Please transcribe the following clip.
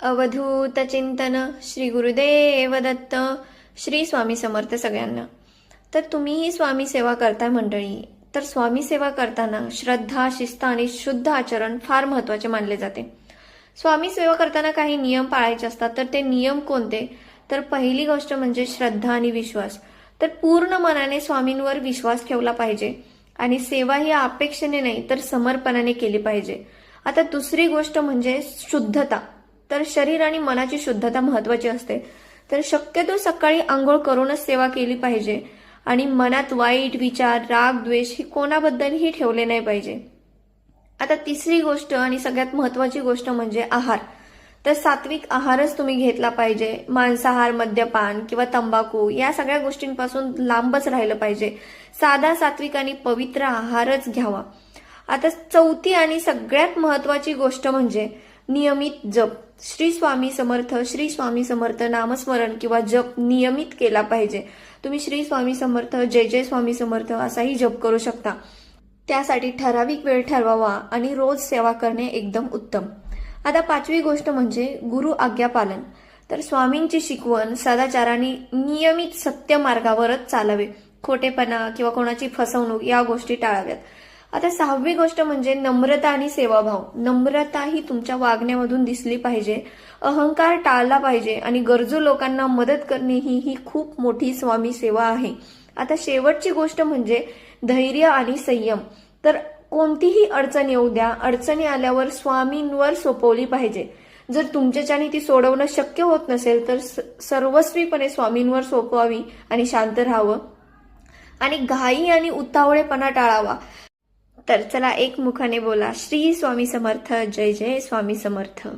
अवधूत चिंतन श्री गुरुदेव दत्त. श्री स्वामी समर्थ सगळ्यांना. तर तुम्हीही स्वामी सेवा करताय मंडळी. तर स्वामी सेवा करताना श्रद्धा, शिस्त आणि शुद्ध आचरण फार महत्त्वाचे मानले जाते. स्वामी सेवा करताना काही नियम पाळायचे असतात. तर ते नियम कोणते? तर पहिली गोष्ट म्हणजे श्रद्धा आणि विश्वास. तर पूर्ण मनाने स्वामींवर विश्वास ठेवला पाहिजे आणि सेवा ही अपेक्षेने नाही तर समर्पणाने केली पाहिजे. आता दुसरी गोष्ट म्हणजे शुद्धता. तर शरीर आणि मनाची शुद्धता महत्वाची असते. तर शक्यतो सकाळी आंघोळ करूनच सेवा केली पाहिजे आणि मनात वाईट विचार, राग, द्वेष ही कोणाबद्दलही ठेवले नाही पाहिजे. आता तिसरी गोष्ट आणि सगळ्यात महत्वाची गोष्ट म्हणजे आहार. तर सात्विक आहारच तुम्ही घेतला पाहिजे. मांसाहार, मद्यपान किंवा तंबाखू या सगळ्या गोष्टींपासून लांबच राहिलं पाहिजे. साधा, सात्विक आणि पवित्र आहारच घ्यावा. आता चौथी आणि सगळ्यात महत्वाची गोष्ट म्हणजे नियमित जप. श्री स्वामी समर्थ, श्री स्वामी समर्थ नामस्मरण किंवा जप नियमित केला पाहिजे. तुम्ही श्री स्वामी समर्थ, जय जय स्वामी समर्थ असाही जप करू शकता. त्यासाठी ठराविक वेळ ठरवावा आणि रोज सेवा करणे एकदम उत्तम. आता पाचवी गोष्ट म्हणजे गुरु आज्ञा पालन. तर स्वामींची शिकवण सदाचाराने नियमित सत्य मार्गावरच चालावे. खोटेपणा किंवा कोणाची फसवणूक या गोष्टी टाळाव्यात. आता सहावी गोष्ट म्हणजे नम्रता आणि सेवाभाव. नम्रता ही तुमच्या वागण्यामधून दिसली पाहिजे. अहंकार टाळला पाहिजे आणि गरजू लोकांना मदत करणे ही खूप मोठी स्वामी सेवा आहे. आता शेवटची गोष्ट म्हणजे धैर्य आणि संयम. तर कोणतीही अडचण येऊ द्या, अडचणी आल्यावर स्वामींवर सोपवली पाहिजे. जर तुमच्याच्याने ती सोडवणं शक्य होत नसेल तर सर्वस्वीपणे स्वामींवर सोपवावी आणि शांत राहावं आणि घाई आणि उतावळेपणा टाळावा. तर चला एकमुखाने बोला, श्री स्वामी समर्थ, जय जय स्वामी समर्थ.